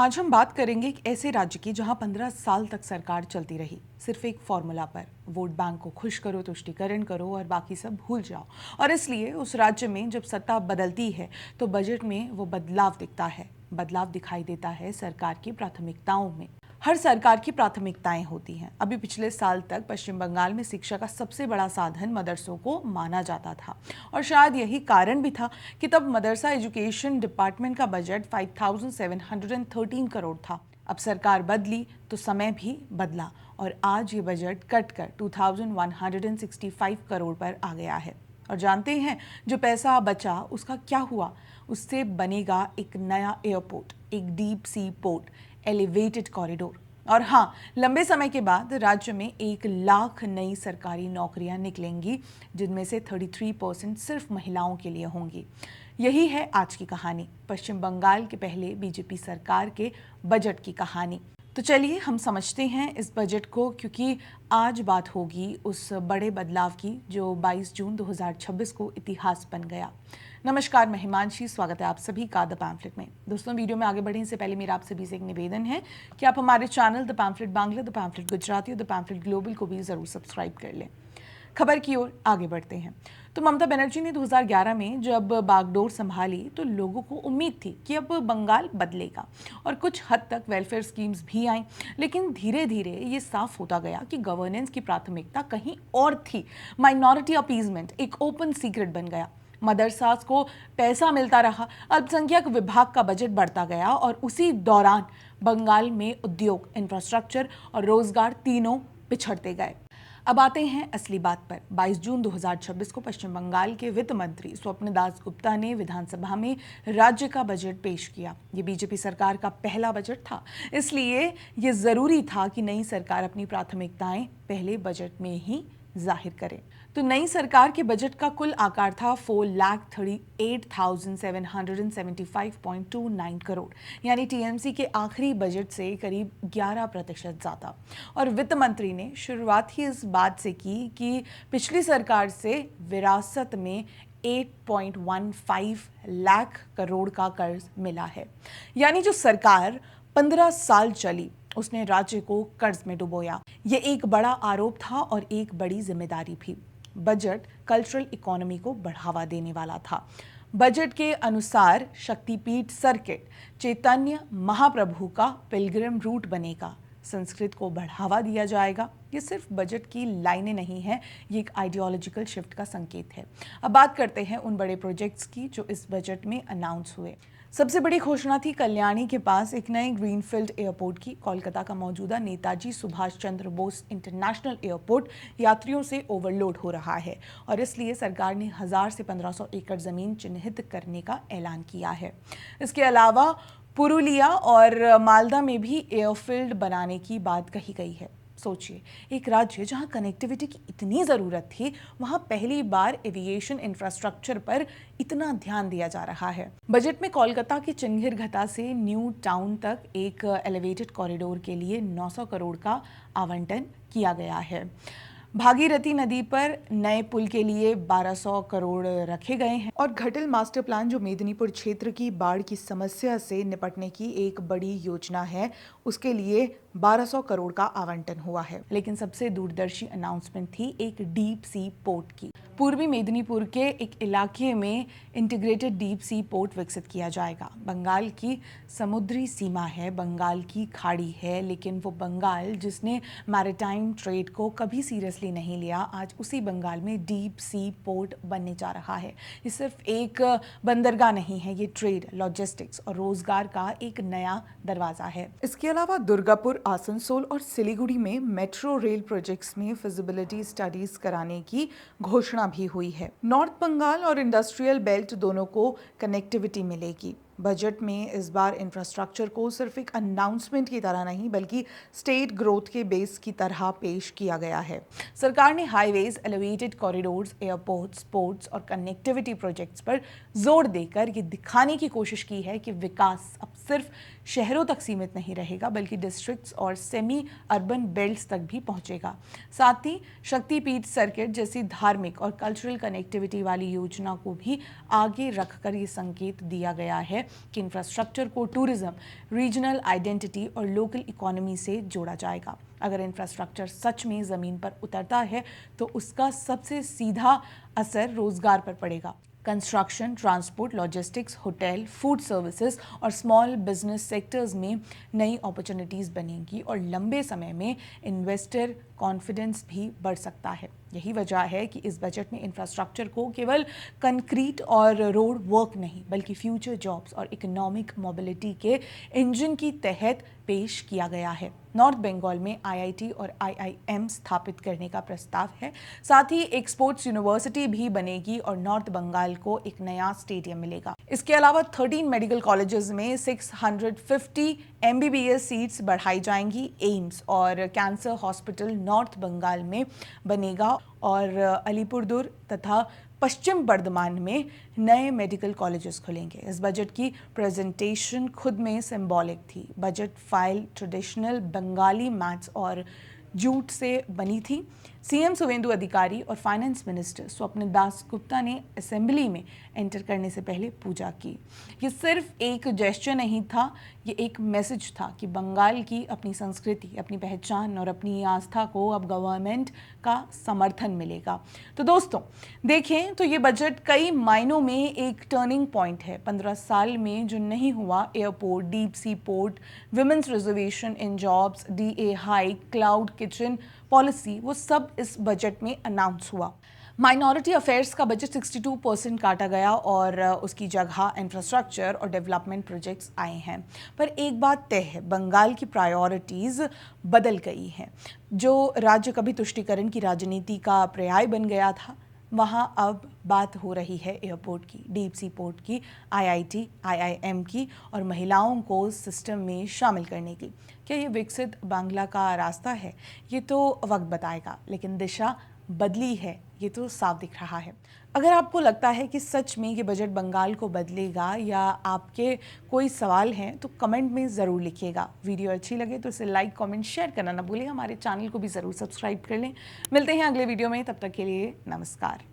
आज हम बात करेंगे एक ऐसे राज्य की जहां 15 साल तक सरकार चलती रही, सिर्फ एक फॉर्मूला पर। वोट बैंक को खुश करो, तुष्टीकरण करो और बाकी सब भूल जाओ। और इसलिए उस राज्य में जब सत्ता बदलती है तो बजट में वो बदलाव दिखता है। बदलाव दिखाई देता है सरकार की प्राथमिकताओं में। हर सरकार की प्राथमिकताएं होती हैं। अभी पिछले साल तक पश्चिम बंगाल में शिक्षा का सबसे बड़ा साधन मदरसों को माना जाता था, और शायद यही कारण भी था कि तब मदरसा एजुकेशन डिपार्टमेंट का बजट 5713 करोड़ था। अब सरकार बदली तो समय भी बदला और आज ये बजट कट कर 2165 करोड़ पर आ गया है। और जानते हैं जो पैसा बचा उसका क्या हुआ? उससे बनेगा एक नया एयरपोर्ट, एक deep sea port, elevated corridor. और हाँ, लंबे समय के बाद राज्य में 1 लाख नई सरकारी नौकरियां निकलेंगी, जिनमें से 33% सिर्फ महिलाओं के लिए होंगी। यही है आज की कहानी, पश्चिम बंगाल के पहले बीजेपी सरकार के बजट की कहानी। तो चलिए हम समझते हैं इस बजट को, क्योंकि आज बात होगी उस बड़े बदलाव की जो 22 जून 2026 को इतिहास बन गया। नमस्कार, मैं हिमांशी, स्वागत है आप सभी का द पैम्फलेट में। दोस्तों, वीडियो में आगे बढ़ने से पहले मेरा आप सभी से एक निवेदन है कि आप हमारे channel the pamphlet Bangla, the pamphlet Gujarati और द पैम्फलेट ग्लोबल को भी जरूर सब्सक्राइब कर लें। खबर की ओर आगे बढ़ते हैं तो ममता बनर्जी ने 2011 में जब बागडोर संभाली तो लोगों को उम्मीद थी कि अब बंगाल बदलेगा और कुछ हद तक वेलफेयर स्कीम्स भी आईं। लेकिन धीरे धीरे ये साफ होता गया कि गवर्नेंस की प्राथमिकता कहीं और थी। माइनॉरिटी अपीजमेंट एक ओपन सीक्रेट बन गया। मदरसास को पैसा मिलता रहा, अल्पसंख्यक विभाग का बजट बढ़ता गया और उसी दौरान बंगाल में उद्योग, इंफ्रास्ट्रक्चर और रोजगार तीनों पिछड़ते गए। अब आते हैं असली बात पर। 22 जून 2026 को पश्चिम बंगाल के वित्त मंत्री स्वप्न दास गुप्ता ने विधानसभा में राज्य का बजट पेश किया। ये बीजेपी सरकार का पहला बजट था, इसलिए ये जरूरी था कि नई सरकार अपनी प्राथमिकताएं पहले बजट में ही जाहिर करे। तो नई सरकार के बजट का कुल आकार था 4,38,775.29 करोड़, यानी टीएमसी के आखिरी बजट से करीब 11% ज्यादा। और वित्त मंत्री ने शुरुआत ही इस बात से की कि पिछली सरकार से विरासत में 8.15 लाख करोड़ का कर्ज मिला है। यानी जो सरकार 15 साल चली उसने राज्य को कर्ज में डुबोया। ये एक बड़ा आरोप था और एक बड़ी जिम्मेदारी भी। बजट कल्चरल इकोनॉमी को बढ़ावा देने वाला था। बजट के अनुसार शक्तिपीठ सर्किट चैतन्य महाप्रभु का पिलग्रिम रूट बनेगा, संस्कृत को बढ़ावा दिया जाएगा। ये सिर्फ बजट की लाइनें नहीं हैं, ये एक आइडियोलॉजिकल शिफ्ट का संकेत है। अब बात करते हैं उन बड़े प्रोजेक्ट्स की जो इस बजट में अनाउंस हुए। सबसे बड़ी घोषणा थी कल्याणी के पास एक नए ग्रीनफील्ड एयरपोर्ट की। कोलकाता का मौजूदा नेताजी सुभाष चंद्र बोस इंटरनेशनल एयरपोर्ट यात्रियों से ओवरलोड हो रहा है और इसलिए सरकार ने 1000 से 1500 एकड़ जमीन चिन्हित करने का ऐलान किया है। इसके अलावा पुरुलिया और मालदा में भी एयरफील्ड बनाने की बात कही गई है। सोचिए, एक राज्य जहां कनेक्टिविटी की इतनी ज़रूरत थी, वहां पहली बार एविएशन इंफ्रास्ट्रक्चर पर इतना ध्यान दिया जा रहा है। बजट में कोलकाता के चिंगिरघटा से न्यू टाउन तक एक एलिवेटेड कॉरिडोर के लिए 900 करोड़ का आवंटन किया गया है। भागीरथी नदी पर नए पुल के लिए 1200 करोड़ रखे गए हैं और घटिल मास्टर प्लान, जो मेदिनीपुर क्षेत्र की बाढ़ की समस्या से निपटने की एक बड़ी योजना है, उसके लिए 1200 करोड़ का आवंटन हुआ है। लेकिन सबसे दूरदर्शी अनाउंसमेंट थी एक डीप सी पोर्ट की। पूर्वी मेदिनीपुर के एक इलाके में इंटीग्रेटेड डीप सी पोर्ट विकसित किया जाएगा। बंगाल की समुद्री सीमा है, बंगाल की खाड़ी है, लेकिन वो बंगाल जिसने मैरिटाइम ट्रेड को कभी सीरियसली नहीं लिया, आज उसी बंगाल में डीप सी पोर्ट बनने जा रहा है। ये सिर्फ एक बंदरगाह नहीं है, ये ट्रेड, लॉजिस्टिक्स और रोजगार का एक नया दरवाजा है। इसके अलावा दुर्गापुर, आसनसोल और सिलीगुड़ी में मेट्रो रेल प्रोजेक्ट्स में फिजिबिलिटी स्टडीज कराने की घोषणा भी हुई है। नॉर्थ बंगाल और इंडस्ट्रियल बेल्ट दोनों को कनेक्टिविटी मिलेगी। बजट में इस बार इंफ्रास्ट्रक्चर को सिर्फ एक अनाउंसमेंट की तरह नहीं बल्कि स्टेट ग्रोथ के बेस की तरह पेश किया गया है। सरकार ने highways, elevated corridors, airports, ports और कनेक्टिविटी प्रोजेक्ट्स पर जोर देकर ये दिखाने की कोशिश की है कि विकास अब सिर्फ शहरों तक सीमित नहीं रहेगा बल्कि डिस्ट्रिक्ट्स और सेमी अर्बन बेल्ट्स तक भी पहुंचेगा। साथ ही शक्तिपीठ सर्किट जैसी धार्मिक और कल्चरल कनेक्टिविटी वाली योजना को भी आगे रखकर ये संकेत दिया गया है कि इंफ्रास्ट्रक्चर को टूरिज्म, रीजनल आइडेंटिटी और लोकल इकोनॉमी से जोड़ा जाएगा। अगर इंफ्रास्ट्रक्चर सच में ज़मीन पर उतरता है तो उसका सबसे सीधा असर रोजगार पर पड़ेगा। Construction, transport, logistics, hotel, food services और स्मॉल बिजनेस सेक्टर्स में नई अपॉर्चुनिटीज़ बनेंगी और लंबे समय में इन्वेस्टर कॉन्फिडेंस भी बढ़ सकता है। यही वजह है कि इस बजट में इंफ्रास्ट्रक्चर को केवल कंक्रीट और रोड वर्क नहीं बल्कि फ्यूचर जॉब्स और इकोनॉमिक मोबिलिटी के इंजन की तहत पेश किया गया है। नॉर्थ बंगाल में आईआईटी और आईआईएम स्थापित करने का प्रस्ताव है। साथ ही एक स्पोर्ट्स यूनिवर्सिटी भी बनेगी और नॉर्थ बंगाल को एक नया स्टेडियम मिलेगा। इसके अलावा 13 मेडिकल कॉलेजेस में 650 एमबीबीएस सीट्स बढ़ाई जाएंगी। एम्स और कैंसर हॉस्पिटल नॉर्थ बंगाल में बनेगा और अलीपुरदुर तथा पश्चिम बर्धमान में नए मेडिकल कॉलेजेस खुलेंगे। इस बजट की प्रेजेंटेशन खुद में सिंबॉलिक थी। Budget file traditional Bengali maths और जूट से बनी थी। सीएम सुवेंदु अधिकारी और फाइनेंस मिनिस्टर स्वप्न दास गुप्ता ने असेंबली में एंटर करने से पहले पूजा की। ये सिर्फ एक जेस्चर नहीं था, ये एक मैसेज था कि बंगाल की अपनी संस्कृति, अपनी पहचान और अपनी आस्था को अब गवर्नमेंट का समर्थन मिलेगा। तो दोस्तों देखें तो ये बजट कई मायनों में एक टर्निंग पॉइंट है। 15 साल में जो नहीं हुआ, airport, deep sea port, women's reservation इन jobs, DA hike, cloud kitchen policy, वो सब इस बजट में अनाउंस हुआ। माइनॉरिटी अफेयर्स का बजट 62% काटा गया और उसकी जगह इंफ्रास्ट्रक्चर और डेवलपमेंट प्रोजेक्ट्स आए हैं। पर एक बात तय है, बंगाल की प्रायोरिटीज़ बदल गई हैं। जो राज्य कभी तुष्टीकरण की राजनीति का पर्याय बन गया था, वहाँ अब बात हो रही है एयरपोर्ट की, डीप सी पोर्ट की, आईआईटी, आईआईएम की और महिलाओं को सिस्टम में शामिल करने की। क्या ये विकसित बांग्ला का रास्ता है? ये तो वक्त बताएगा, लेकिन दिशा बदली है, ये तो साफ दिख रहा है। अगर आपको लगता है कि सच में ये बजट बंगाल को बदलेगा या आपके कोई सवाल हैं तो कमेंट में ज़रूर लिखिएगा। वीडियो अच्छी लगे तो इसे लाइक, कमेंट, शेयर करना ना भूलिए। हमारे चैनल को भी ज़रूर सब्सक्राइब कर लें। मिलते हैं अगले वीडियो में, तब तक के लिए नमस्कार।